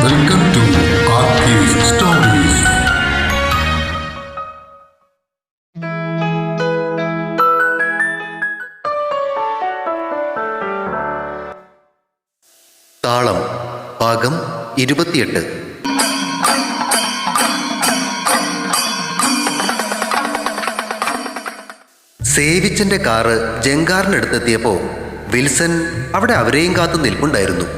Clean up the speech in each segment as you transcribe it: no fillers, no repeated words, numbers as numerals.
Welcome to Arcade Stories. താളം ഭാഗം 28. സേവിച്ചന്റെ car ജങ്കാറിനടുത്തെത്തിയപ്പോൾ Wilson അവിടെ അവരെയും കാത്തു നിൽപ്പുണ്ടായിരുന്നു.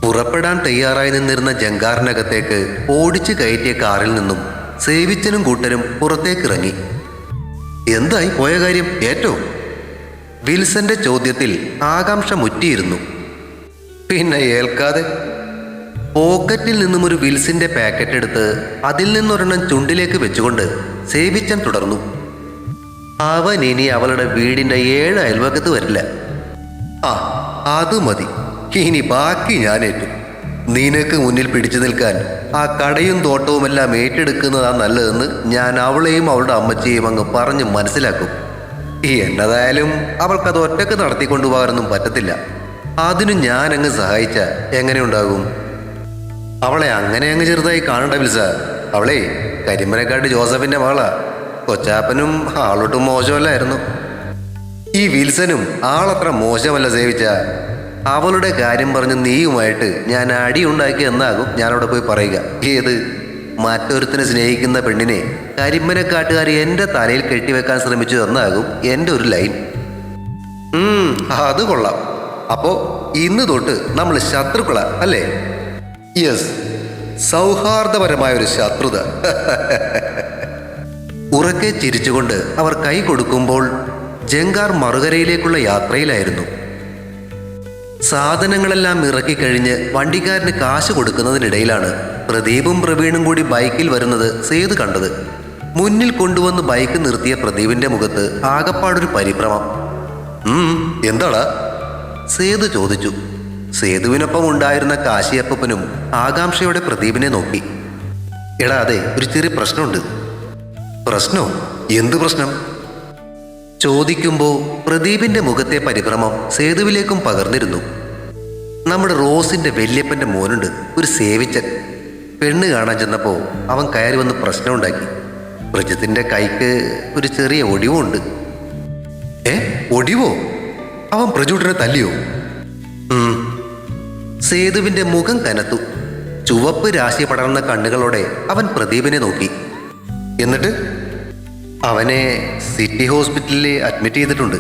പുറപ്പെടാൻ തയ്യാറായി നിന്നിരുന്ന ജങ്കാറിനകത്തേക്ക് ഓടിച്ചു കയറ്റിയ കാറിൽ നിന്നും സേവിച്ചനും കൂട്ടരും പുറത്തേക്കിറങ്ങി. എന്തായി പോയ കാര്യം ഏറ്റോ? വിൽസന്റെ ചോദ്യത്തിൽ ആകാംക്ഷ മുറ്റിയിരുന്നു. പിന്നെ ഏൽക്കാതെ. പോക്കറ്റിൽ നിന്നും ഒരു വിൽസിന്റെ പാക്കറ്റ് എടുത്ത് അതിൽ നിന്നൊരെണ്ണം ചുണ്ടിലേക്ക് വെച്ചുകൊണ്ട് സേവിച്ചൻ തുടർന്നു. അവൻ ഇനി അവളുടെ വീടിന്റെ 7 അയൽവക്കത്ത് വരില്ല. ആ അത് മതി, ഇനി ബാക്കി ഞാനേറ്റു. നിനക്ക് മുന്നിൽ പിടിച്ചു നിൽക്കാൻ ആ കടയും തോട്ടവുമെല്ലാം ഏറ്റെടുക്കുന്നതാ നല്ലതെന്ന് ഞാൻ അവളെയും അവളുടെ അമ്മച്ചിയും അങ്ങ് പറഞ്ഞ് മനസ്സിലാക്കും. എന്നതായാലും അവൾക്കത് ഒറ്റക്ക് നടത്തിക്കൊണ്ടുപോകാനൊന്നും പറ്റത്തില്ല. അതിന് ഞാൻ അങ്ങ് സഹായിച്ച എങ്ങനെയുണ്ടാകും? അവളെ അങ്ങനെ അങ്ങ് ചെറുതായി കാണണ്ട വിൽസ. അവളെ കരിമ്പനക്കാട്ട് ജോസഫിന്റെ മകളാ. കൊച്ചാപ്പനും ആളൊട്ടും മോശമല്ലായിരുന്നു. ഈ വിൽസനും ആളത്ര മോശമല്ല സേവിച്ച. അവളുടെ കാര്യം പറഞ്ഞ് നീയുമായിട്ട് ഞാൻ അടിയുണ്ടാക്കി എന്നാകും ഞാനവിടെ പോയി പറയുക. ഏത് മറ്റൊരുത്തിനെ സ്നേഹിക്കുന്ന പെണ്ണിനെ കരിമ്പനക്കാട്ടുകാരി എൻ്റെ തലയിൽ കെട്ടിവെക്കാൻ ശ്രമിച്ചു എന്നാകും എൻ്റെ ഒരു ലൈൻ. അത് കൊള്ളാം. അപ്പോ ഇന്ന് തൊട്ട് നമ്മൾ ശത്രുക്കളാ അല്ലേ? യെസ്, സൗഹാർദ്ദപരമായ ഒരു ശത്രുത. ഉറക്കെ ചിരിച്ചുകൊണ്ട് അവർ കൈ കൊടുക്കുമ്പോൾ ജങ്കാർ മറുകരയിലേക്കുള്ള യാത്രയിലായിരുന്നു. സാധനങ്ങളെല്ലാം ഇറക്കിക്കഴിഞ്ഞ് വണ്ടിക്കാരന് കാശ് കൊടുക്കുന്നതിനിടയിലാണ് പ്രദീപും പ്രവീണും കൂടി ബൈക്കിൽ വരുന്നത് സേതു കണ്ടത്. മുന്നിൽ കൊണ്ടുവന്ന് ബൈക്ക് നിർത്തിയ പ്രദീപിന്റെ മുഖത്ത് ആകപ്പാടൊരു പരിഭ്രമം. എന്താടാ? സേതു ചോദിച്ചു. സേതുവിനൊപ്പം ഉണ്ടായിരുന്ന കാശിയപ്പനും ആകാംക്ഷയോടെ പ്രദീപിനെ നോക്കി. എടാ അതെ, ഒരു ചെറിയ പ്രശ്നമുണ്ട്. പ്രശ്നോ? എന്ത് പ്രശ്നം? ചോദിക്കുമ്പോൾ പ്രദീപിന്റെ മുഖത്തെ പരിഭ്രമം സേതുവിലേക്കും പകർന്നിരുന്നു. നമ്മുടെ റോസിന്റെ വല്യപ്പന്റെ മോനുണ്ട്, ഒരു സേവിച്ചൻ. പെണ്ണ് കാണാൻ ചെന്നപ്പോൾ അവൻ കയറി വന്ന് പ്രശ്നമുണ്ടാക്കി. പ്രജിത്തിന്റെ കൈക്ക് ഒരു ചെറിയ ഒടിവുണ്ട്. ഒടിവോ? അവൻ പ്രജുട്ടനെ തല്ലിയോ? സേതുവിന്റെ മുഖം കനത്തു. ചുവപ്പ് രാശി പടർന്ന കണ്ണുകളോടെ അവൻ പ്രദീപിനെ നോക്കി. എന്നിട്ട് അവനെ സിറ്റി ഹോസ്പിറ്റലിൽ അഡ്മിറ്റ് ചെയ്തിട്ടുണ്ട്.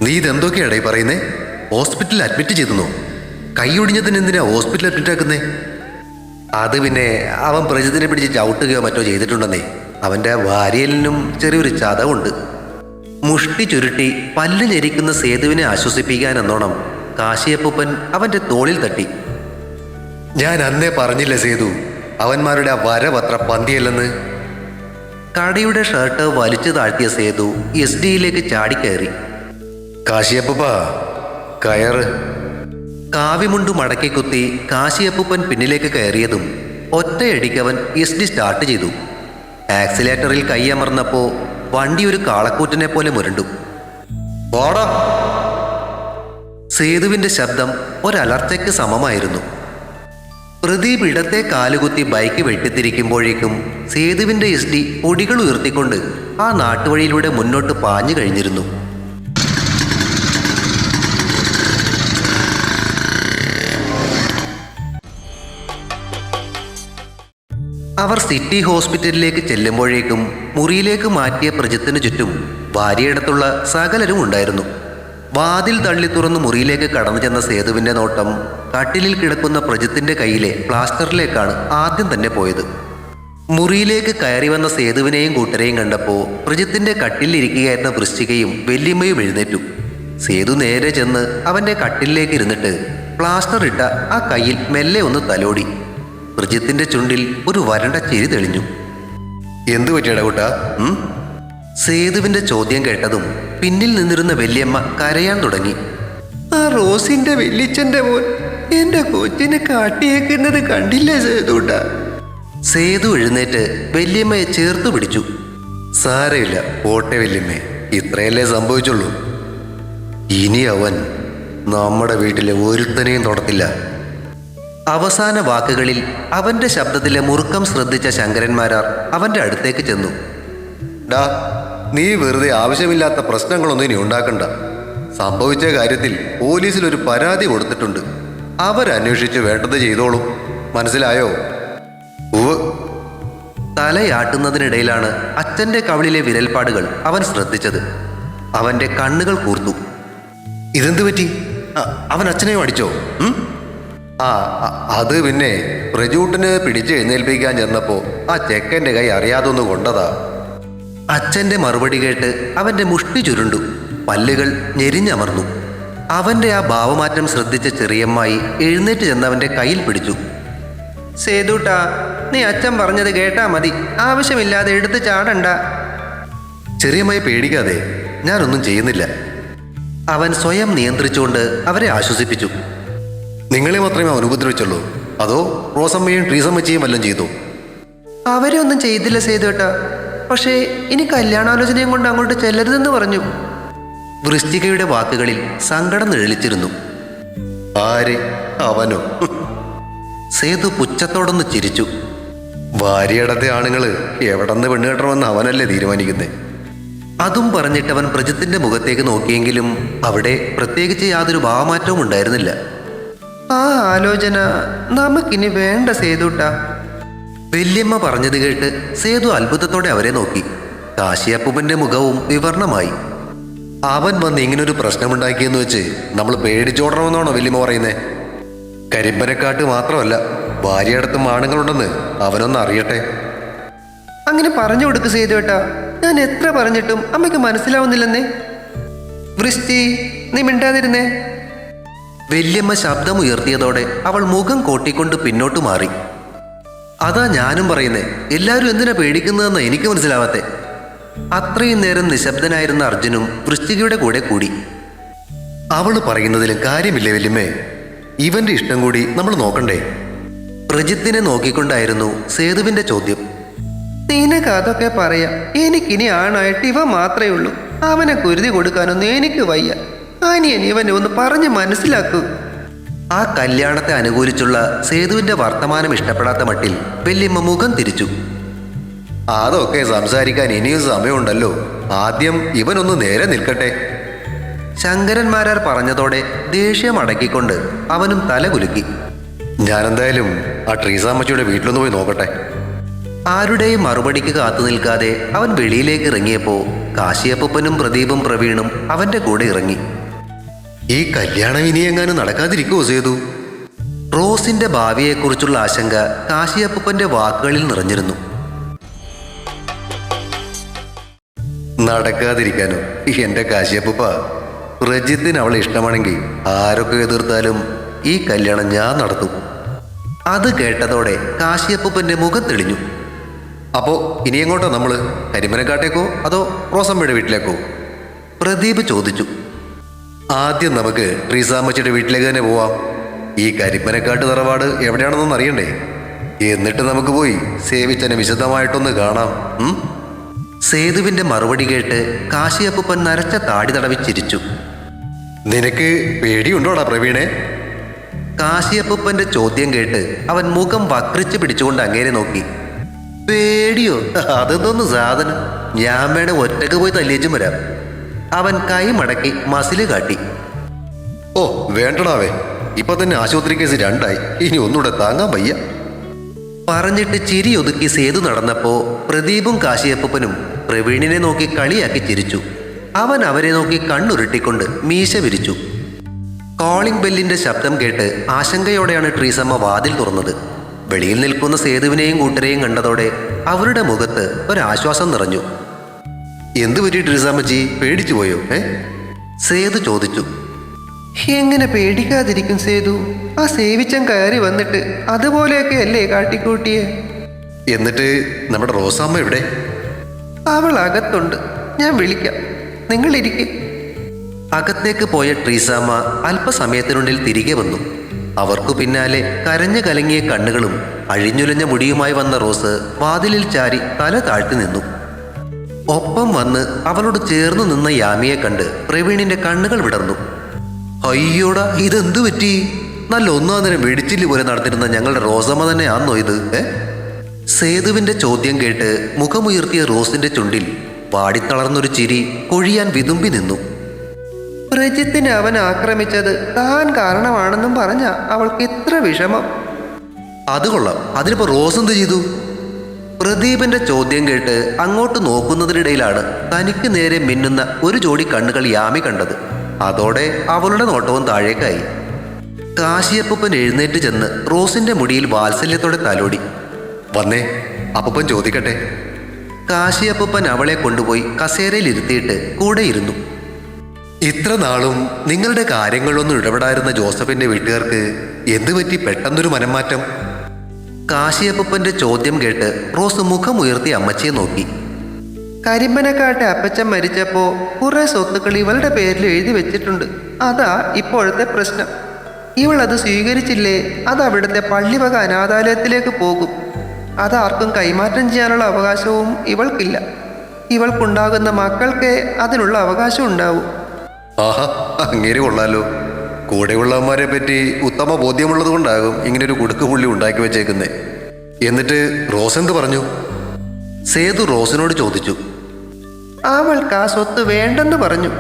നീ ഇതെന്തൊക്കെയാടേ പറയുന്നേ? ഹോസ്പിറ്റലിൽ അഡ്മിറ്റ് ചെയ്തെന്നോ? കൈയൊടിഞ്ഞതിന് എന്തിനാ ഹോസ്പിറ്റലിൽ അഡ്മിറ്റ് ആക്കുന്നേ? അത് പിന്നെ അവൻ പ്രജിത്തിനെ പിടിച്ച് ചവിട്ടുകയോ മറ്റോ ചെയ്തിട്ടുണ്ടെന്നേ. അവൻ്റെ വാരിയലിനും ചെറിയൊരു ചതവുണ്ട്. മുഷ്ടി ചുരുട്ടി പല്ല് ഞെരിക്കുന്ന സേതുവിനെ ആശ്വസിപ്പിക്കാനെന്നോണം കാശിയപ്പൂപ്പൻ അവൻ്റെ തോളിൽ തട്ടി. ഞാൻ അന്നേ പറഞ്ഞില്ല സേതു, അവന്മാരുടെ ആ വരവത്ര പന്തിയല്ലെന്ന്. കടയുടെ ഷർട്ട് വലിച്ചു താഴ്ത്തിയ സേതു SD-യിലേക്ക് ചാടിക്കയറി. കാശിയപ്പൂപ്പ കയറ്. കാവിമുണ്ടു മടക്കി കുത്തി കാശിയപ്പൂപ്പൻ പിന്നിലേക്ക് കയറിയതും ഒറ്റയടിക്കവൻ SD സ്റ്റാർട്ട് ചെയ്തു. ആക്സിലേറ്ററിൽ കൈയമർന്നപ്പോ വണ്ടി ഒരു കാളക്കൂറ്റിനെ പോലെ മുരണ്ടു. ഓടാ! സേതുവിന്റെ ശബ്ദം ഒരലർച്ചയ്ക്ക് സമമായിരുന്നു. പ്രദീപ് ഇടത്തെ കാലുകുത്തി ബൈക്ക് വെട്ടിത്തിരിക്കുമ്പോഴേക്കും സേതുവിന്റെ SD പൊടികൾ ഉയർത്തിക്കൊണ്ട് ആ നാട്ടുവഴിയിലൂടെ മുന്നോട്ട് പാഞ്ഞു കഴിഞ്ഞിരുന്നു. അവർ സിറ്റി ഹോസ്പിറ്റലിലേക്ക് ചെല്ലുമ്പോഴേക്കും മുറിയിലേക്ക് മാറ്റിയ പ്രജിത്തിന് ചുറ്റും ഭാര്യയിടത്തുള്ള സകലരും ഉണ്ടായിരുന്നു. വാതിൽ തള്ളി തുറന്ന് മുറിയിലേക്ക് കടന്നു ചെന്ന സേതുവിന്റെ നോട്ടം കട്ടിലിൽ കിടക്കുന്ന പ്രജിത്തിന്റെ കയ്യിലെ പ്ലാസ്റ്ററിലേക്കാണ് ആദ്യം തന്നെ പോയത്. മുറിയിലേക്ക് കയറി വന്ന സേതുവിനെയും കൂട്ടരെയും കണ്ടപ്പോൾ പ്രജിത്തിന്റെ കട്ടിലിരിക്കുകയായിരുന്ന വൃശ്ചികയും വല്യമ്മയും എഴുന്നേറ്റു. സേതു നേരെ ചെന്ന് അവന്റെ കട്ടിലിലേക്ക് ഇരുന്നിട്ട് പ്ലാസ്റ്റർ ഇട്ട ആ കയ്യിൽ മെല്ലെ ഒന്ന് തലോടി. പ്രജിത്തിന്റെ ചുണ്ടിൽ ഒരു വരണ്ട ചിരി തെളിഞ്ഞു. എന്തു പറ്റിയടാ കൂട്ടാ? സേതുവിന്റെ ചോദ്യം കേട്ടതും പിന്നിൽ നിന്നിരുന്ന വല്യമ്മ കരയാൻ തുടങ്ങി. ആ റോസിന്റെ വല്യച്ഛന്റെ മോൻ എന്റെ കൊച്ചിനെ കാട്ടിയേക്കുന്നത് കണ്ടില്ലേ സേതുട്ട? സേതു എഴുന്നേറ്റ് വല്യമ്മയെ ചേർത്തു പിടിച്ചു. സാരമില്ല പോട്ടെ വല്യമ്മേ, ഇത്രയല്ലേ സംഭവിച്ചുള്ളൂ. ഇനി അവൻ നമ്മുടെ വീട്ടിലെ ഒരുത്തനെയും തൊടത്തില്ല. അവസാന വാക്കുകളിൽ അവന്റെ ശബ്ദത്തിലെ മുറുക്കം ശ്രദ്ധിച്ച ശങ്കരന്മാരാർ അവന്റെ അടുത്തേക്ക് ചെന്നു. ഡാ, നീ വെറുതെ ആവശ്യമില്ലാത്ത പ്രശ്നങ്ങളൊന്നും ഇനി ഉണ്ടാക്കണ്ട. സംഭവിച്ച കാര്യത്തിൽ പോലീസിൽ ഒരു പരാതി കൊടുത്തിട്ടുണ്ട്. അവരന്വേഷിച്ച് വേണ്ടത് ചെയ്തോളും. മനസ്സിലായോ? ഉവ്. തലയാട്ടുന്നതിനിടയിലാണ് അച്ഛന്റെ കവിളിലെ വിരൽപ്പാടുകൾ അവൻ ശ്രദ്ധിച്ചത്. അവന്റെ കണ്ണുകൾ കൂർത്തു. ഇതെന്തു പറ്റി? അവൻ അച്ഛനെയും അടിച്ചോ? അത് പിന്നെ പ്രജൂട്ടിന് പിടിച്ച് എഴുന്നേൽപ്പിക്കാൻ ചെന്നപ്പോ ആ ചെക്കൻ്റെ കൈ അറിയാതൊന്നു കൊണ്ടതാ. അച്ഛന്റെ മറുപടി കേട്ട് അവന്റെ മുഷ്ടി ചുരുണ്ടു, പല്ലുകൾ ഞെരിഞ്ഞമർന്നു. അവന്റെ ആ ഭാവമാറ്റം ശ്രദ്ധിച്ച ചെറിയമ്മായി എഴുന്നേറ്റ് ചെന്നവന്റെ കയ്യിൽ പിടിച്ചു. സേതുട്ടാ, നീ അച്ഛൻ പറഞ്ഞത് കേട്ടാ മതി, ആവശ്യമില്ലാതെ എടുത്ത് ചാടണ്ട. ചെറിയമ്മായി പേടിക്കാതെ, ഞാനൊന്നും ചെയ്യുന്നില്ല. അവൻ സ്വയം നിയന്ത്രിച്ചുകൊണ്ട് അവരെ ആശ്വസിപ്പിച്ചു. നിങ്ങളെ മാത്രമേ അവൻ ഉപദ്രവിച്ചുള്ളൂ, അതോ റോസമ്മയും ട്രീസമ്മച്ചിയും വല്ലതും ചെയ്തു? അവരെ ഒന്നും ചെയ്തില്ല സേതുട്ടാ, പക്ഷേ ഇനി കല്യാണാലോചനയും കൊണ്ട് അങ്ങോട്ട് ചെല്ലരുതെന്ന് പറഞ്ഞു. വൃശ്ചികയുടെ വാക്കുകളിൽ സങ്കടം നിഴലിച്ചിരുന്നു. ആര്? അവനോ? സേതു പുച്ഛത്തോടൊന്ന് ചിരിച്ചു. ഭാര്യയിടത്തെ ആണുങ്ങള് എവിടെന്ന് പെണ്ണ് കെട്ടണമെന്ന് അവനല്ലേ തീരുമാനിക്കുന്നേ. അതും പറഞ്ഞിട്ടവൻ പ്രജിത്തിന്റെ മുഖത്തേക്ക് നോക്കിയെങ്കിലും അവിടെ പ്രത്യേകിച്ച് യാതൊരു ഭാവമാറ്റവും ഉണ്ടായിരുന്നില്ല. ആ ആലോചന നമുക്കിനി വേണ്ട സേതുട്ടാ. വല്യമ്മ പറഞ്ഞത് കേട്ട് സേതു അത്ഭുതത്തോടെ അവരെ നോക്കി. കാശിയപ്പൂപ്പന്റെ മുഖവും വിവരണമായി. അവൻ വന്ന് ഇങ്ങനൊരു പ്രശ്നമുണ്ടാക്കിയെന്ന് വെച്ച് നമ്മൾ പേടിച്ചോടണമെന്നാണോ വല്യമ്മ പറയുന്നേ? കരിമ്പനക്കാട്ട് മാത്രമല്ല, ഭാര്യയടത്തും ആണുങ്ങളുണ്ടെന്ന് അവനൊന്ന് അറിയട്ടെ. അങ്ങനെ പറഞ്ഞു കൊടുക്ക് സേതുവേട്ടാ, ഞാൻ എത്ര പറഞ്ഞിട്ടും അമ്മയ്ക്ക് മനസ്സിലാവുന്നില്ലെന്നേ. വൃഷ്ടി, നീ മിണ്ടാതിരുന്നേ. വല്യമ്മ ശബ്ദമുയർത്തിയതോടെ അവൾ മുഖം കോട്ടിക്കൊണ്ട് പിന്നോട്ട് മാറി. അതാ ഞാനും പറയുന്നേ, എല്ലാവരും എന്തിനാ പേടിക്കുന്നതെന്ന് എനിക്ക് മനസ്സിലാവാത്തെ. അത്രയും നേരം നിശബ്ദനായിരുന്ന അർജുനും വൃശ്ചികയുടെ കൂടെ കൂടി. അവള് പറയുന്നതിലും കാര്യമില്ലേ വല്യമ്മേ, ഇവന്റെ ഇഷ്ടം കൂടി നമ്മൾ നോക്കണ്ടേ? പ്രജിത്തിനെ നോക്കിക്കൊണ്ടായിരുന്നു സേതുവിന്റെ ചോദ്യം. നിനക്ക് അതൊക്കെ പറയാം, എനിക്കിനി ആണായിട്ട് ഇവ മാത്രമേ ഉള്ളൂ. അവനെ കുരുതി കൊടുക്കാനൊന്നും എനിക്ക് വയ്യ. അനിയൻ ഇവനെ ഒന്ന് പറഞ്ഞ് മനസ്സിലാക്കൂ. ആ കല്യാണത്തെ അനുകൂലിച്ചുള്ള സേതുവിന്റെ വർത്തമാനം ഇഷ്ടപ്പെടാത്ത മട്ടിൽ വല്യമ്മ മുഖം തിരിച്ചു. അതൊക്കെ സംസാരിക്കാൻ ഇനിയും സമയമുണ്ടല്ലോ, ആദ്യം ഇവനൊന്ന് നേരെ നിൽക്കട്ടെ. ശങ്കരന്മാരാർ പറഞ്ഞതോടെ ദേഷ്യം അടക്കിക്കൊണ്ട് അവനും തല കുലുക്കി. ഞാനെന്തായാലും ആ ട്രീസാമ്മച്ചിയുടെ വീട്ടിലൊന്ന് പോയി നോക്കട്ടെ. ആരുടെയും മറുപടിക്ക് കാത്തു നിൽക്കാതെ അവൻ വെളിയിലേക്ക് ഇറങ്ങിയപ്പോ കാശിയപ്പൂപ്പനും പ്രദീപും പ്രവീണും അവന്റെ കൂടെ ഇറങ്ങി. ഈ കല്യാണം ഇനി എങ്ങാനും നടക്കാതിരിക്കുമോ സേതു? റോസിന്റെ ഭാവിയെക്കുറിച്ചുള്ള ആശങ്ക കാശിയപ്പൂപ്പന്റെ വാക്കുകളിൽ നിറഞ്ഞിരുന്നു. നടക്കാതിരിക്കാനോ? എന്റെ കാശിയപ്പൂപ്പ, പ്രജിത്തിന് അവളെ ഇഷ്ടമാണെങ്കിൽ ആരൊക്കെ എതിർത്താലും ഈ കല്യാണം ഞാൻ നടത്തും. അത് കേട്ടതോടെ കാശിയപ്പൂപ്പന്റെ മുഖം തെളിഞ്ഞു. അപ്പോ ഇനി എങ്ങോട്ടോ നമ്മള്? കരിമനക്കാട്ടേക്കോ അതോ റോസമ്മയുടെ വീട്ടിലേക്കോ? പ്രദീപ് ചോദിച്ചു. ആദ്യം നമുക്ക് ട്രീസാമ്മച്ചിയുടെ വീട്ടിലേക്ക് തന്നെ പോവാം. ഈ കരിപ്പനക്കാട്ട് തറവാട് എവിടെയാണെന്നൊന്ന് അറിയണ്ടേ? എന്നിട്ട് നമുക്ക് പോയി സേവിച്ചനെ വിശദമായിട്ടൊന്ന് കാണാം. സേതുവിന്റെ മറുപടി കേട്ട് കാശിയപ്പൂപ്പൻ നരച്ച താടി തടവി ചിരിച്ചു. നിനക്ക് പേടിയുണ്ടോടാ പ്രവീണെ? കാശിയപ്പൂപ്പന്റെ ചോദ്യം കേട്ട് അവൻ മുഖം വക്രിച്ച് പിടിച്ചുകൊണ്ട് അങ്ങേരെ നോക്കി. പേടിയോ? അതെന്തോന്ന് സാധനം, ഞാൻ വേണേ ഒറ്റക്ക് പോയി തല്ലിച്ചും വരാം. അവൻ കൈ മടക്കി മസില് കാട്ടി. ഓ വേണ്ടടാവേ, ഇപ്പൊ തന്നെ ആശുപത്രി കേസ് 2ആയി, ഇനി ഒന്നുകൂടെ താങ്ങാൻ വയ്യ. പറഞ്ഞിട്ട് ചിരി ഒതുക്കി സേതു നടന്നപ്പോ പ്രദീപും കാശിയപ്പൂപ്പനും പ്രവീണിനെ നോക്കി കളിയാക്കി ചിരിച്ചു. അവൻ അവരെ നോക്കി കണ്ണുരുട്ടിക്കൊണ്ട് മീശ വിരിച്ചു. കോളിംഗ് ബെല്ലിന്റെ ശബ്ദം കേട്ട് ആശങ്കയോടെയാണ് ട്രീസമ്മ വാതിൽ തുറന്നത്. വെളിയിൽ നിൽക്കുന്ന സേതുവിനെയും കൂട്ടരെയും കണ്ടതോടെ അവരുടെ മുഖത്ത് ഒരാശ്വാസം നിറഞ്ഞു. എന്തു പറ്റി ട്രീസാമ്മച്ചി, പേടിച്ചു പോയോ? സേതു ചോദിച്ചു. എങ്ങനെ പേടിക്കാതിരിക്കും സേതു? ആ സേവിച്ചൻ കയറി വന്നിട്ട് അതുപോലെയൊക്കെ അല്ലേ കാട്ടിക്കൂട്ടിയെ? എന്നിട്ട് നമ്മുടെ റോസാമ്മ എവിടെ? അവൾ അകത്തുണ്ട്, ഞാൻ വിളിക്കാം, നിങ്ങളിരിക്കെ. അകത്തേക്ക് പോയ ട്രീസാമ്മ അല്പസമയത്തിനുള്ളിൽ തിരികെ വന്നു. അവർക്കു പിന്നാലെ കരഞ്ഞു കലങ്ങിയ കണ്ണുകളും അഴിഞ്ഞുലഞ്ഞ മുടിയുമായി വന്ന റോസ് വാതിലിൽ ചാരി തല താഴ്ത്തി നിന്നു. ഒപ്പം വന്ന് അവളോട് ചേർന്നു നിന്ന യാമിയെ കണ്ട് പ്രവീണിന്റെ കണ്ണുകൾ വിടർന്നു. അയ്യോടാ, ഇതെന്തു പറ്റി? നല്ല ഒന്നാം നേരം വെടിച്ചില് പോലെ നടത്തിരുന്ന ഞങ്ങളുടെ റോസമ്മ തന്നെയാണോ ഇത്? സേതുവിന്റെ ചോദ്യം കേട്ട് മുഖമുയർത്തിയ റോസിന്റെ ചുണ്ടിൽ പാടിത്തളർന്നൊരു ചിരി കൊഴിയാൻ വിതുമ്പി നിന്നു. പ്രജിത്തിനെ അവൻ ആക്രമിച്ചത് താൻ കാരണമാണെന്നും പറഞ്ഞ അവൾക്ക് ഇത്ര വിഷമം. അത് കൊള്ളാം. അതിനിപ്പോ റോസ് എന്ത് ചെയ്തു? പ്രദീപന്റെ ചോദ്യം കേട്ട് അങ്ങോട്ട് നോക്കുന്നതിനിടയിലാണ് തനിക്ക് നേരെ മിന്നുന്ന ഒരു ജോഡി കണ്ണുകൾ യാമി കണ്ടത്. അതോടെ അവളുടെ നോട്ടവും താഴേക്കായി. കാശിയപ്പൻ എഴുന്നേറ്റ് ചെന്ന് റോസിന്റെ മുടിയിൽ വാത്സല്യത്തോടെ തലോടി. വന്നേ, അപ്പൻ ചോദിക്കട്ടെ. കാശിയപ്പൻ അവളെ കൊണ്ടുപോയി കസേരയിൽ ഇരുത്തിയിട്ട് കൂടെ ഇരുന്നു. ഇത്ര നാളും നിങ്ങളുടെ കാര്യങ്ങളൊന്നും ഇടപെടാതിരുന്ന ജോസഫിന്റെ വീട്ടുകാർക്ക് എന്തു പറ്റി പെട്ടെന്നൊരു മനംമാറ്റം? കാശിയപ്പന്റെ ചോദ്യം കേട്ട് റോസ് മുഖമുയർത്തി അമ്മച്ചിയെ നോക്കി. കരിമ്പനക്കാട്ടെ അപ്പച്ചൻ മരിച്ചപ്പോ കുറെ സ്വത്തുക്കൾ ഇവളുടെ പേരിൽ എഴുതി വെച്ചിട്ടുണ്ട്. അതാ ഇപ്പോഴത്തെ പ്രശ്നം. ഇവൾ അത് സ്വീകരിച്ചില്ലേ, അത് അവിടുത്തെ പള്ളിവക അനാഥാലയത്തിലേക്ക് പോകും. അതാർക്കും കൈമാറ്റം ചെയ്യാനുള്ള അവകാശവും ഇവൾക്കില്ല. ഇവൾക്കുണ്ടാകുന്ന മക്കൾക്കേ അതിനുള്ള അവകാശം ഉണ്ടാവും. ആഹാ, അങ്ങനെ കൊള്ളാലോ. കൂടെയുള്ളവന്മാരെ പറ്റി ഉത്തമ ബോധ്യമുള്ളത് കൊണ്ടാകും ഇങ്ങനൊരു കുടുക്കുപുള്ളി ഉണ്ടാക്കി വെച്ചേക്കുന്നേ. എന്നിട്ട് റോസ് എന്ത് പറഞ്ഞു? സേതു റോസിനോട് ചോദിച്ചു. അവൾക്ക് ആ സ്വത്ത് വേണ്ടെന്ന് പറഞ്ഞു.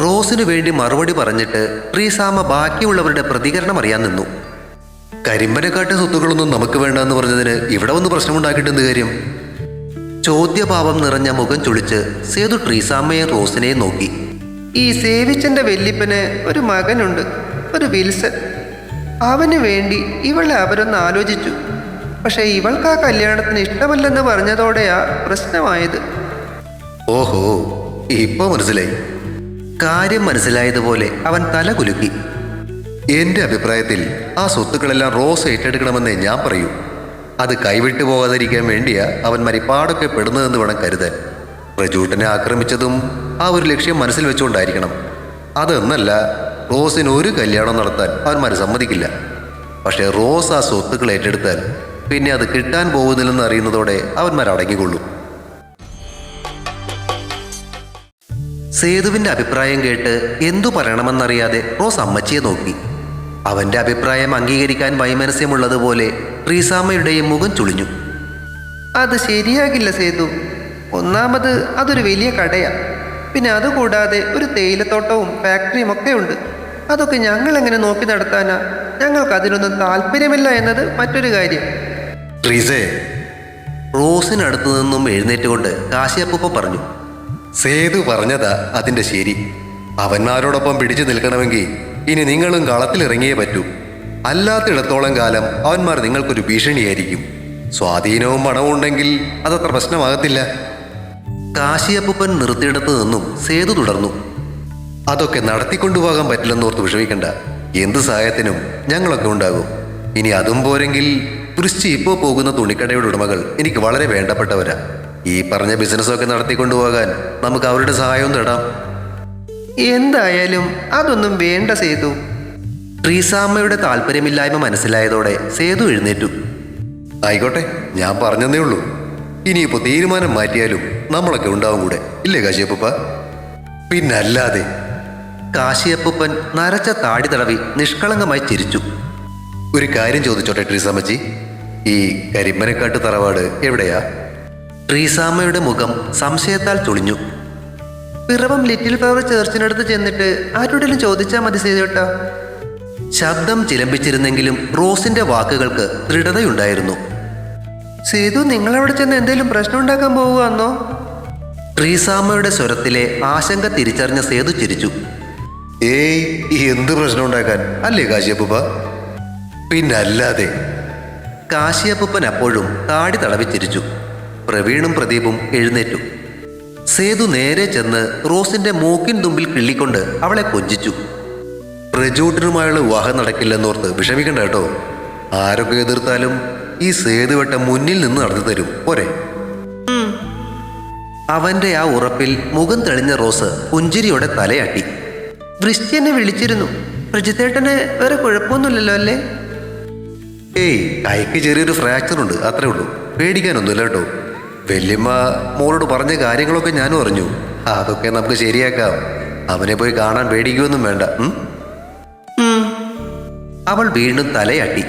റോസിന് വേണ്ടി മറുപടി പറഞ്ഞിട്ട് ട്രീസാമ്മ ബാക്കിയുള്ളവരുടെ പ്രതികരണം അറിയാൻ നിന്നു. കരിമ്പനക്കാട്ടെ സ്വത്തുക്കളൊന്നും നമുക്ക് വേണ്ടെന്ന് പറഞ്ഞതിന് ഇവിടെ വന്ന് പ്രശ്നമുണ്ടാക്കിയിട്ട് എന്ത് കാര്യം? ചോദ്യഭാവം നിറഞ്ഞ മുഖം ചുളിച്ച് സേതു ട്രീസാമ്മയെയും റോസിനെയും നോക്കി. ഈ സേവിച്ചന്റെ വല്യപ്പന് ഒരു മകനുണ്ട്, ഒരു വിൽസൺ. അവന് വേണ്ടി ഇവളെ അവരൊന്ന് ആലോചിച്ചു. പക്ഷെ ഇവൾക്ക് ആ കല്യാണത്തിന് ഇഷ്ടമല്ലെന്ന് പറഞ്ഞതോടെയാ പ്രശ്നമായത്. ഓഹോ, ഇപ്പൊ മനസ്സിലായി. കാര്യം മനസ്സിലായതുപോലെ അവൻ തല കുലുക്കി. എന്റെ അഭിപ്രായത്തിൽ ആ സ്വത്തുക്കളെല്ലാം റോസ് ഏറ്റെടുക്കണമെന്നേ ഞാൻ പറയൂ. അത് കൈവിട്ടു പോകാതിരിക്കാൻ വേണ്ടിയാ അവൻ മരിപ്പാടൊക്കെ പെടുന്നതെന്ന് വേണം കരുതാൻ. പ്രജൂട്ടനെ ആക്രമിച്ചതും ആ ഒരു ലക്ഷ്യം മനസ്സിൽ വെച്ചുകൊണ്ടായിരിക്കണം. അതെന്നല്ല, റോസിന് ഒരു കല്യാണം നടത്താൻ അവന്മാർ സമ്മതിക്കില്ല. പക്ഷേ റോസ് ആ സ്വത്തുക്കൾ ഏറ്റെടുത്താൽ പിന്നെ അത് കിട്ടാൻ പോകുന്നില്ലെന്ന് അറിയുന്നതോടെ അവന്മാർ അടങ്ങിക്കൊള്ളും. സേതുവിന്റെ അഭിപ്രായം കേട്ട് എന്തു പറയണമെന്നറിയാതെ റോസ് അമ്മച്ചിയെ നോക്കി. അവന്റെ അഭിപ്രായം അംഗീകരിക്കാൻ വൈമനസ്യമുള്ളതുപോലെ ട്രീസാമ്മയുടെയും മുഖം ചുളിഞ്ഞു. അത് ശരിയാകില്ല സേതു. ഒന്നാമത് അതൊരു വലിയ കടയാ. പിന്നെ അതുകൂടാതെ ഒരു തേയിലത്തോട്ടവും ഫാക്ടറിയും ഒക്കെ ഉണ്ട്. അതൊക്കെ ഞങ്ങൾ എങ്ങനെ നോക്കി നടത്താനാ? ഞങ്ങൾക്ക് അതിനൊന്നും താല്പര്യമില്ല എന്നത് മറ്റൊരു കാര്യം. ട്രീസേ, റോസിനടുത്തു നിന്നും എഴുന്നേറ്റുകൊണ്ട് കാശിയപ്പൂപ്പ പറഞ്ഞു. സേതു പറഞ്ഞതാ അതിന്റെ ശരി. അവന്മാരോടൊപ്പം പിടിച്ചു നിൽക്കണമെങ്കിൽ ഇനി നിങ്ങളും കളത്തിലിറങ്ങിയേ പറ്റൂ. അല്ലാത്തിടത്തോളം കാലം അവന്മാർ നിങ്ങൾക്കൊരു ഭീഷണിയായിരിക്കും. സ്വാധീനവും പണവും ഉണ്ടെങ്കിൽ അതത്ര പ്രശ്നമാകത്തില്ല. കാശിയപ്പൂപ്പൻ നിർത്തിയിടത്ത് നിന്നും സേതു തുടർന്നു. അതൊക്കെ നടത്തിക്കൊണ്ടുപോകാൻ പറ്റില്ലെന്നോർത്ത് വിഷമിക്കണ്ട. എന്ത് സഹായത്തിനും ഞങ്ങളൊക്കെ ഉണ്ടാകും. ഇനി അതും പോരെങ്കിൽ വൃശ്ചി ഇപ്പോൾ പോകുന്ന തുണിക്കടയുടെ ഉടമകൾ എനിക്ക് വളരെ വേണ്ടപ്പെട്ടവരാ. ഈ പറഞ്ഞ ബിസിനസ്സൊക്കെ നടത്തിക്കൊണ്ടുപോകാൻ നമുക്ക് അവരുടെ സഹായവും തേടാം. എന്തായാലും അതൊന്നും വേണ്ട സേതു. ട്രീസാമ്മയുടെ താല്പര്യമില്ലായ്മ മനസ്സിലായതോടെ സേതു എഴുന്നേറ്റു. ആയിക്കോട്ടെ, ഞാൻ പറഞ്ഞതേ ഉള്ളൂ. ഇനിയിപ്പോ തീരുമാനം മാറ്റിയാലും നമ്മളൊക്കെ ഉണ്ടാവും കൂടെ, ഇല്ലേ കാശിയപ്പൂപ്പ? പിന്നല്ലാതെ. കാശിയപ്പൂപ്പൻ നരച്ച താടി തടവി നിഷ്കളങ്കമായി ചിരിച്ചു. ഒരു കാര്യം ചോദിച്ചോട്ടെ ട്രീസാമ്മച്ചി, ഈ കരിമ്പനക്കാട്ട് തറവാട് എവിടെയാ? ട്രീസാമ്മയുടെ മുഖം സംശയത്താൽ ചുളിഞ്ഞു. പിറവം ലിറ്റിൽ ഫ്ലവർ ചേർച്ചിനടുത്ത് ചെന്നിട്ട് ആരോടെങ്കിലും ചോദിച്ചാൽ മതി സേതുട്ടാ. ശബ്ദം ചിലമ്പിച്ചിരുന്നെങ്കിലും റോസിന്റെ വാക്കുകൾക്ക് ദൃഢതയുണ്ടായിരുന്നു. സേതു, നിങ്ങളവിടെ ചെന്ന് എന്തെങ്കിലും പ്രശ്നം ഉണ്ടാക്കാൻ പോവുകയാന്നോ? ട്രീസാമ്മയുടെ സ്വരത്തിലെ ആശങ്ക തിരിച്ചറിഞ്ഞ സേതു ചിരിച്ചു. ഏയ്, എന്ത് പ്രശ്നം ഉണ്ടാക്കാൻ അല്ലേ കാശിയപ്പൂപ്പ? പിന്നല്ലാതെ. കാശിയപ്പൂപ്പൻ അപ്പോഴും താടി തടവി ചിരിച്ചു. പ്രവീണും പ്രദീപും എഴുന്നേറ്റു. സേതു നേരെ ചെന്ന് റോസിന്റെ മൂക്കിൻ തുമ്പിൽ കിള്ളിക്കൊണ്ട് അവളെ കൊഞ്ചിച്ചു. പ്രജൂട്ടനുമായുള്ള വിവാഹം നടക്കില്ലെന്നോർത്ത് വിഷമിക്കണ്ട കേട്ടോ. ആരൊക്കെ എതിർത്താലും ഈ സേതുവട്ടം മുന്നിൽ നിന്ന് നടന്നു തരും പോരെ. അവന്റെ ആ ഉറപ്പിൽ മുഖം തെളിഞ്ഞ റോസ് പുഞ്ചിരിയോടെ തലയാട്ടി. വൃശ്ചി എന്നെ വിളിച്ചിരുന്നു. പ്രജിത്തേട്ടന് വേറെ കുഴപ്പമൊന്നുമില്ലല്ലോ അല്ലേ? ഏയ്, കൈക്ക് ചെറിയൊരു ഫ്രാക്ചർ ഉണ്ട്, അത്രേ ഉള്ളൂ. പേടിക്കാനൊന്നുമില്ല കേട്ടോ. വല്യമ്മ മോളോട് പറഞ്ഞ കാര്യങ്ങളൊക്കെ ഞാനും അറിഞ്ഞു. അതൊക്കെ നമുക്ക് ശരിയാക്കാം. അവനെ പോയി കാണാൻ പേടിക്കുകയൊന്നും വേണ്ട. അവൾ വീണ്ടും തലയാട്ടി.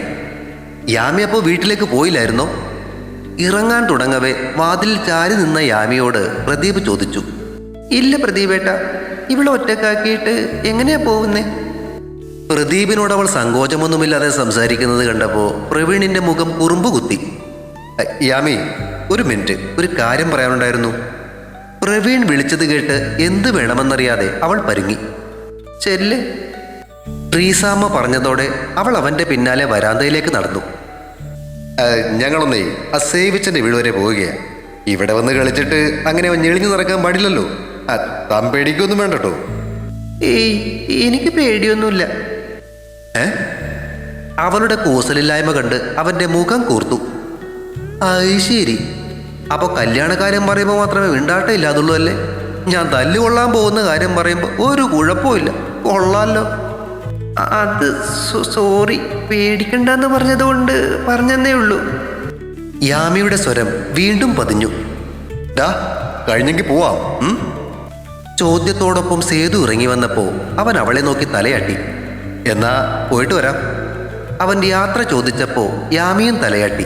യാമി അപ്പോൾ വീട്ടിലേക്ക് പോയില്ലായിരുന്നോ? ഇറങ്ങാൻ തുടങ്ങവേ വാതിലിൽ ചാരി നിന്ന യാമിയോട് പ്രദീപ് ചോദിച്ചു. ഇല്ല പ്രദീപേട്ട, ഇവളെ ഒറ്റക്കാക്കിയിട്ട് എങ്ങനെയാ പോകുന്നേ? പ്രദീപിനോട് അവൾ സങ്കോചമൊന്നുമില്ലാതെ സംസാരിക്കുന്നത് കണ്ടപ്പോൾ പ്രവീണിന്റെ മുഖം കുറുമ്പ് കുത്തി. യാമി, ഒരു മിനിറ്റ്, ഒരു കാര്യം പറയാനുണ്ടായിരുന്നു. പ്രവീൺ വിളിച്ചത് കേട്ട് എന്ത് വേണമെന്നറിയാതെ അവൾ പരുങ്ങി. ചെല്ല്. ട്രീസാമ്മ പറഞ്ഞതോടെ അവൾ അവന്റെ പിന്നാലെ വരാന്തയിലേക്ക് നടന്നു. ഞങ്ങളൊന്നേ ആ സേവിച്ചന്റെ വീട് വരെ പോവുകയാണ്. ഇവിടെ വന്ന് കളിച്ചിട്ട് അങ്ങനെ ഞെളിഞ്ഞു നടക്കാൻ പാടില്ലല്ലോ. താൻ പേടിക്കൊന്നും വേണ്ട കേട്ടോ. ഏയ്, എനിക്ക് പേടിയൊന്നുമില്ല. അവളുടെ കൂസലില്ലായ്മ കണ്ട് അവന്റെ മുഖം കൂർത്തു. ശരി, അപ്പൊ കല്യാണക്കാര്യം പറയുമ്പോൾ മാത്രമേ വിണ്ടാട്ടം ഇല്ലാതുള്ളൂ അല്ലേ? ഞാൻ തല്ലുകൊള്ളാൻ പോകുന്ന കാര്യം പറയുമ്പോൾ ഒരു കുഴപ്പമില്ല, കൊള്ളാലോ. അത് സോറി, പേടിക്കണ്ടെന്ന് പറഞ്ഞതുകൊണ്ട് പറഞ്ഞതേ ഉള്ളൂ. യാമിയുടെ സ്വരം വീണ്ടും പതിഞ്ഞു. കഴിഞ്ഞെങ്കിൽ പോവാം. ചോദ്യത്തോടൊപ്പം സേതു ഇറങ്ങി വന്നപ്പോൾ അവൻ അവളെ നോക്കി തലയാട്ടി. എന്നാ പോയിട്ട് വരാം. അവൻ യാത്ര ചോദിച്ചപ്പോൾ യാമിയും തലയാട്ടി.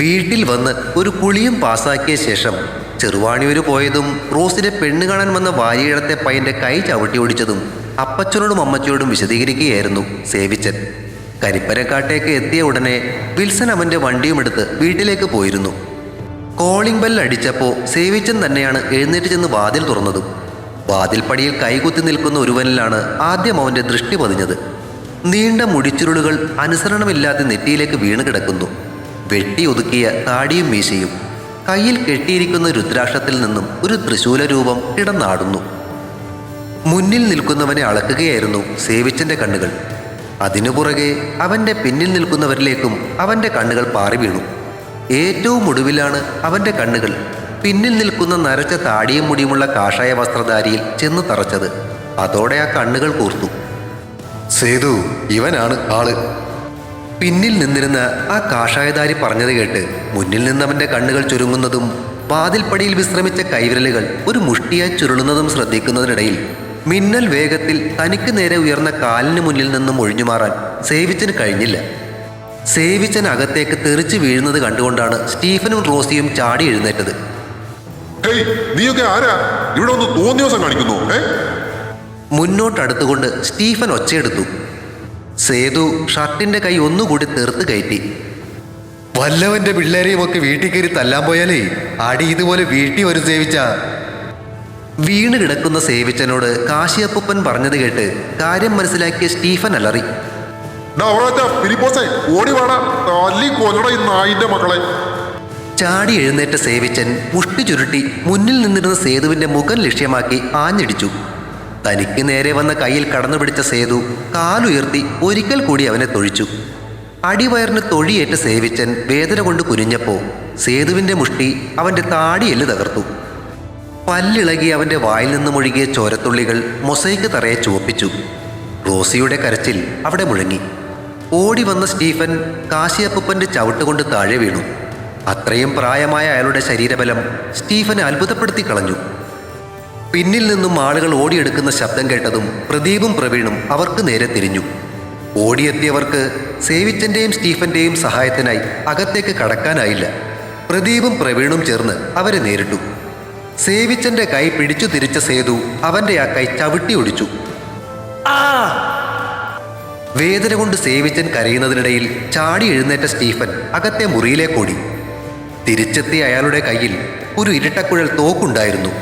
വീട്ടിൽ വന്ന് ഒരു കുളിയും പാസാക്കിയ ശേഷം ചെറുവാണിയൂര് പോയതും റോസിനെ പെണ്ണ് കാണാൻ വന്ന വാരിയിടത്തെ പയ്യന്റെ കൈ ചവിട്ടി ഓടിച്ചതും അപ്പച്ചനോടും അമ്മച്ചയോടും വിശദീകരിക്കുകയായിരുന്നു സേവിച്ചൻ. കരിപ്പരക്കാട്ടേക്ക് എത്തിയ ഉടനെ വിൽസൺ അവന്റെ വണ്ടിയുമെടുത്ത് വീട്ടിലേക്ക് പോയിരുന്നു. കോളിംഗ് ബെൽ അടിച്ചപ്പോൾ സേവിച്ചൻ തന്നെയാണ് എഴുന്നേറ്റ് ചെന്ന് വാതിൽ തുറന്നതും. വാതിൽപ്പടിയിൽ കൈകുത്തി നിൽക്കുന്ന ഒരുവനിലാണ് ആദ്യം അവന്റെ ദൃഷ്ടി പതിഞ്ഞത്. നീണ്ട മുടിച്ചുരുളുകൾ അനുസരണമില്ലാതെ നെറ്റിയിലേക്ക് വീണ് കിടക്കുന്നു. വെട്ടി ഒതുക്കിയ താടിയും മീശയും. കയ്യിൽ കെട്ടിയിരിക്കുന്ന രുദ്രാക്ഷത്തിൽ നിന്നും ഒരു ത്രിശൂല രൂപം കിടന്നാടുന്നു. മുന്നിൽ നിൽക്കുന്നവനെ അളക്കുകയായിരുന്നു സേവിച്ചന്റെ കണ്ണുകൾ. അതിനു പുറകെ അവന്റെ പിന്നിൽ നിൽക്കുന്നവരിലേക്കും അവന്റെ കണ്ണുകൾ പാറി വീണു. ഏറ്റവും ഒടുവിലാണ് അവന്റെ കണ്ണുകൾ പിന്നിൽ നിൽക്കുന്ന നരച്ച താടിയും മുടിയുമുള്ള കാഷായ വസ്ത്രധാരിയിൽ ചെന്ന് തറച്ചത്. അതോടെ ആ കണ്ണുകൾ കൂർത്തു. സേതു, ഇവനാണ് ആള്. പിന്നിൽ നിന്നിരുന്ന ആ കാഷായധാരി പറഞ്ഞത് കേട്ട് മുന്നിൽ നിന്നവന്റെ കണ്ണുകൾ ചുരുങ്ങുന്നതും വാതിൽപ്പടിയിൽ വിശ്രമിച്ച കൈവിരലുകൾ ഒരു മുഷ്ടിയായി ചുരുളുന്നതും ശ്രദ്ധിക്കുന്നതിനിടയിൽ മിന്നൽ വേഗത്തിൽ തനിക്ക് നേരെ ഉയർന്ന കാലിന് മുന്നിൽ നിന്നും ഒഴിഞ്ഞുമാറാൻ സേവിച്ചന് കഴിഞ്ഞില്ല. സേവിച്ചൻ അകത്തേക്ക് തെറിച്ചു വീഴുന്നത് കണ്ടുകൊണ്ടാണ് സ്റ്റീഫനും റോസിയും ചാടി എഴുന്നേറ്റത്. നീയൊക്കെ ആരാ? ഇവിടെ ഒന്ന് തോന്നിയോസം കാണിക്കുന്നു. മുന്നോട്ടടുത്തുകൊണ്ട് സ്റ്റീഫൻ ഒച്ചയെടുത്തു. സേതു ഷർട്ടിന്റെ കൈ ഒന്നുകൂടി തെറുത്ത് കയറ്റി. വല്ലവന്റെ പിള്ളേരെയും ഒക്കെ വീട്ടിൽ കയറി തല്ലാൻ പോയാലേ അടി ഇതുപോലെ വീട്ടിൽ വരും സേവിച്ച. വീണ് കിടക്കുന്ന സേവിച്ചനോട് കാശിയപ്പൂപ്പൻ പറഞ്ഞത് കേട്ട് കാര്യം മനസ്സിലാക്കിയ സ്റ്റീഫൻ അലറി. ചാടി എഴുന്നേറ്റ സേവിച്ചൻ മുഷ്ടി ചുരുട്ടി മുന്നിൽ നിന്നിരുന്ന സേതുവിന്റെ മുഖം ലക്ഷ്യമാക്കി ആഞ്ഞടിച്ചു. തനിക്ക് നേരെ വന്ന കയ്യിൽ കടന്നു പിടിച്ച സേതു കാലുയർത്തി ഒരിക്കൽ കൂടി അവനെ തൊഴിച്ചു. അടിവയറിന് തൊഴിയേറ്റ സേവിച്ചൻ വേദന കൊണ്ട് കുനിഞ്ഞപ്പോൾ സേതുവിന്റെ മുഷ്ടി അവന്റെ താടിയെല്ല് തകർത്തു. പല്ലിളകി അവന്റെ വായിൽ നിന്നും ഒഴുകിയ ചോരത്തുള്ളികൾ മൊസൈക്ക് തറയെ ചുവപ്പിച്ചു. റോസിയുടെ കരച്ചിൽ അവിടെ മുഴങ്ങി. ഓടി വന്ന സ്റ്റീഫൻ കാശിയപ്പൂപ്പന്റെ ചവിട്ടുകൊണ്ട് താഴെ വീണു. അത്രയും പ്രായമായ അയാളുടെ ശരീരബലം സ്റ്റീഫനെ അത്ഭുതപ്പെടുത്തി കളഞ്ഞു. പിന്നിൽ നിന്നും ആളുകൾ ഓടിയെടുക്കുന്ന ശബ്ദം കേട്ടതും പ്രദീപും പ്രവീണും അവർക്ക് നേരെ തിരിഞ്ഞു. ഓടിയെത്തിയവർക്ക് സേവിച്ചന്റെയും സ്റ്റീഫന്റെയും സഹായത്തിനായി അകത്തേക്ക് കടക്കാനായില്ല. പ്രദീപും പ്രവീണും ചേർന്ന് അവരെ നേരിട്ടു. സേവിച്ചന്റെ കൈ പിടിച്ചു തിരിച്ച സേതു അവന്റെ ആ കൈ ചവിട്ടി ഒടിച്ചു. വേദന കൊണ്ട് സേവിച്ചൻ കരയുന്നതിനിടയിൽ ചാടി എഴുന്നേറ്റ സ്റ്റീഫൻ അകത്തെ മുറിയിലേക്കോടി. തിരിച്ചെത്തിയ അയാളുടെ കയ്യിൽ ഒരു ഇരട്ടക്കുഴൽ തോക്കുണ്ടായിരുന്നു.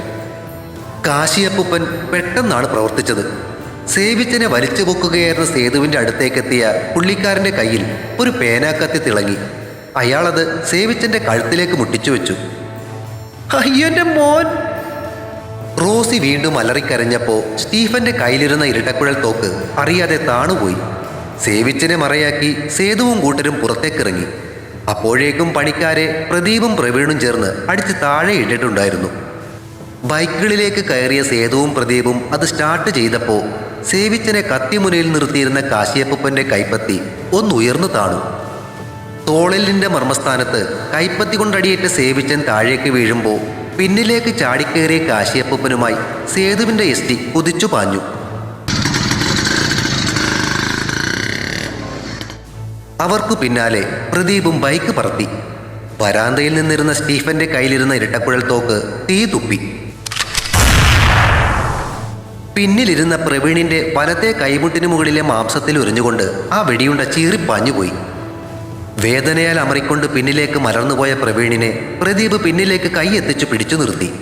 കാശിയപ്പൂപ്പൻ പെട്ടെന്നാണ് പ്രവർത്തിച്ചത്. സേവിച്ചനെ വലിച്ചു പൊക്കുകയായിരുന്ന സേതുവിന്റെ അടുത്തേക്കെത്തിയ പുള്ളിക്കാരന്റെ കയ്യിൽ ഒരു പേനാക്കത്തി തിളങ്ങി. അയാളത് സേവിച്ചന്റെ കഴുത്തിലേക്ക് മുട്ടിച്ചു വെച്ചു. അയ്യോന്റെ മോൻ! റോസി വീണ്ടും അലറിക്കരഞ്ഞപ്പോൾ സ്റ്റീഫന്റെ കയ്യിലിരുന്ന ഇരട്ടക്കുഴൽ തോക്ക് അറിയാതെ താണുപോയി. സേവിച്ചനെ മറയാക്കി സേതുവും കൂട്ടരും പുറത്തേക്കിറങ്ങി. അപ്പോഴേക്കും പണിക്കാരെ പ്രദീപും പ്രവീണും ചേർന്ന് അടിച്ച് താഴെ ഇട്ടിട്ടുണ്ടായിരുന്നു. ബൈക്കുകളിലേക്ക് കയറിയ സേതുവും പ്രദീപും അത് സ്റ്റാർട്ട് ചെയ്തപ്പോൾ സേവിച്ചനെ കത്തിമുനയിൽ നിർത്തിയിരുന്ന കാശിയപ്പൂപ്പന്റെ കൈപ്പത്തി ഒന്നുയർന്നു താണു. തോളലിന്റെ മർമ്മസ്ഥാനത്ത് കൈപ്പത്തി കൊണ്ടടിയേറ്റ സേവിച്ചൻ താഴേക്ക് വീഴുമ്പോൾ പിന്നിലേക്ക് ചാടിക്കയറിയ കാശിയപ്പൂപ്പനുമായി സേതുവിന്റെ എസ്റ്റി കുതിച്ചു പാഞ്ഞു. അവർക്കു പിന്നാലെ പ്രദീപും ബൈക്ക് പറത്തി. വരാന്തയിൽ നിന്നിരുന്ന സ്റ്റീഫന്റെ കയ്യിലിരുന്ന ഇരട്ടക്കുഴൽ തോക്ക് തീ തുപ്പി. പിന്നിലിരുന്ന പ്രവീണിന്റെ വലത്തെ കൈമുട്ടിനു മുകളിലെ മാംസത്തിൽ ഉരഞ്ഞുകൊണ്ട് ആ വെടിയുണ്ട ചീറിപ്പാഞ്ഞുപോയി. വേദനയാൽ അമറിക്കൊണ്ട് പിന്നിലേക്ക് മലർന്നുപോയ പ്രവീണിനെ പ്രദീപ് പിന്നിലേക്ക് കൈ എത്തിച്ചു പിടിച്ചു നിർത്തി.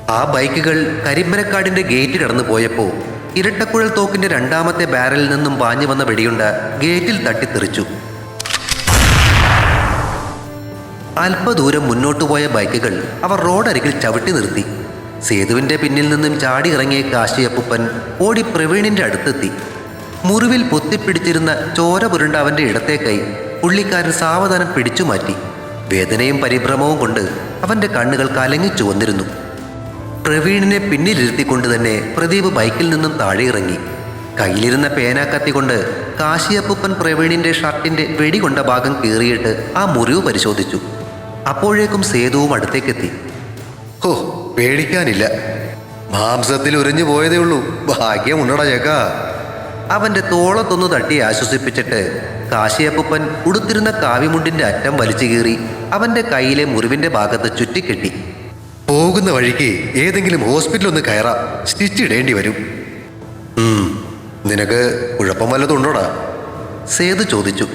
ആ ബൈക്കുകൾ കരിമ്പനക്കാടിന്റെ ഗേറ്റ് കടന്നു പോയപ്പോൾ ഇരട്ടക്കുഴൽ തോക്കിന്റെ രണ്ടാമത്തെ ബാരലിൽ നിന്നും പാഞ്ഞു വന്ന വെടിയുണ്ട ഗേറ്റിൽ തട്ടിത്തെറിച്ചു. അല്പദൂരം മുന്നോട്ടു പോയ ബൈക്കുകൾ അവർ റോഡരികിൽ ചവിട്ടി നിർത്തി. സേതുവിന്റെ പിന്നിൽ നിന്നും ചാടി ഇറങ്ങിയ കാശിയപ്പൂപ്പൻ ഓടി പ്രവീണിന്റെ അടുത്തെത്തി. മുറിവിൽ പൊത്തിപ്പിടിച്ചിരുന്ന ചോര പുരണ്ട അവന്റെ ഇടത്തെ കൈ പുള്ളിക്കാരൻ സാവധാനം പിടിച്ചു മാറ്റി. വേദനയും പരിഭ്രമവും കൊണ്ട് അവന്റെ കണ്ണുകൾ കലങ്ങിച്ചു വന്നിരുന്നു. പ്രവീണിനെ പിന്നിലിരുത്തിക്കൊണ്ട് തന്നെ പ്രദീപ് ബൈക്കിൽ നിന്നും താഴെ ഇറങ്ങി. കയ്യിലിരുന്ന പേനാക്കത്തി കൊണ്ട് കാശിയപ്പൂപ്പൻ പ്രവീണിന്റെ ഷർട്ടിന്റെ വെടികൊണ്ട ഭാഗം കീറിയിട്ട് ആ മുറിവ് പരിശോധിച്ചു. അപ്പോഴേക്കും സേതുവും അടുത്തേക്കെത്തി. ഹോ, പേടിക്കാനില്ല. മാംസത്തിൽ ഉരഞ്ഞു പോയതേ ഉള്ളൂ. ഭാഗ്യമുണ്ടടാ ചേക്കാ. അവന്റെ തോളത്തൊന്ന് തട്ടി ആശ്വസിപ്പിച്ചിട്ട് കാശിയപ്പൂപ്പൻ ഉടുത്തിരുന്ന കാവിമുണ്ടിന്റെ അറ്റം വലിച്ചു കീറി അവന്റെ കയ്യിലെ മുറിവിന്റെ ഭാഗത്ത് ചുറ്റിക്കെട്ടി. പോകുന്ന വഴിക്ക് ഏതെങ്കിലും ഹോസ്പിറ്റലിൽ ഒന്ന് കയറാം. സ്റ്റിച്ച് ഇടേണ്ടി വരും. നിനക്ക് കുഴപ്പം വല്ലതുണ്ടോടാ? സേതു ചോദിച്ചു.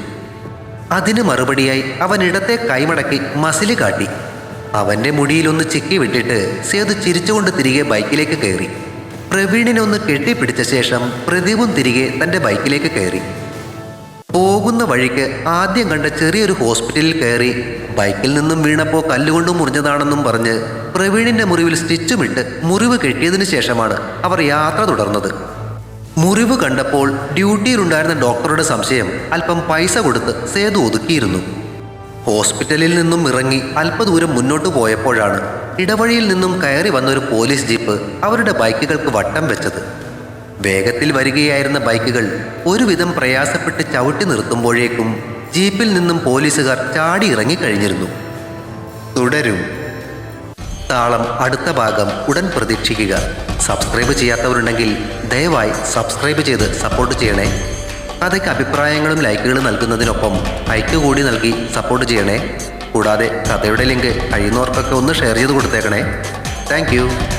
അതിന് മറുപടിയായി അവൻ ഇടത്തെ കൈമടക്കി മസില് കാട്ടി. അവന്റെ മുടിയിലൊന്ന് ചിക്കി വിട്ടിട്ട് സേതു ചിരിച്ചുകൊണ്ട് തിരികെ ബൈക്കിലേക്ക് കയറി. പ്രവീണിനെ ഒന്ന് കെട്ടിപ്പിടിച്ച ശേഷം പ്രദീപും തിരികെ തന്റെ ബൈക്കിലേക്ക് കയറി. പോകുന്ന വഴിക്ക് ആദ്യം കണ്ട ചെറിയൊരു ഹോസ്പിറ്റലിൽ കയറി ബൈക്കിൽ നിന്നും വീണപ്പോൾ കല്ലുകൊണ്ട് മുറിഞ്ഞതാണെന്നും പറഞ്ഞ് പ്രവീണിന്റെ മുറിവിൽ സ്റ്റിച്ചുമിട്ട് മുറിവ് കെട്ടിയതിനു ശേഷമാണ് അവർ യാത്ര തുടർന്നത്. മുറിവ് കണ്ടപ്പോൾ ഡ്യൂട്ടിയിലുണ്ടായിരുന്ന ഡോക്ടറുടെ സംശയം അല്പം പൈസ കൊടുത്ത് സേതു ഒതുക്കിയിരുന്നു. ഹോസ്പിറ്റലിൽ നിന്നും ഇറങ്ങി അല്പദൂരം മുന്നോട്ട് പോയപ്പോഴാണ് ഇടവഴിയിൽ നിന്നും കയറി വന്നൊരു പോലീസ് ജീപ്പ് അവരുടെ ബൈക്കുകൾക്ക് വട്ടം വെച്ചത്. വേഗത്തിൽ വരികയായിരുന്ന ബൈക്കുകൾ ഒരുവിധം പ്രയാസപ്പെട്ട് ചവിട്ടി നിർത്തുമ്പോഴേക്കും ജീപ്പിൽ നിന്നും പോലീസുകാർ ചാടി ഇറങ്ങിക്കഴിഞ്ഞിരുന്നു. തുടരും. താളം അടുത്ത ഭാഗം ഉടൻ പ്രതീക്ഷിക്കുക. സബ്സ്ക്രൈബ് ചെയ്യാത്തവരുണ്ടെങ്കിൽ ദയവായി സബ്സ്ക്രൈബ് ചെയ്ത് സപ്പോർട്ട് ചെയ്യണേ. കഥയ്ക്ക് അഭിപ്രായങ്ങളും ലൈക്കുകളും നൽകുന്നതിനൊപ്പം ലൈക്ക് കൂടി നൽകി സപ്പോർട്ട് ചെയ്യണേ. കൂടാതെ കഥയുടെ ലിങ്ക് കഴിയുന്നവർക്കൊക്കെ ഒന്ന് ഷെയർ ചെയ്ത് കൊടുത്തേക്കണേ. താങ്ക്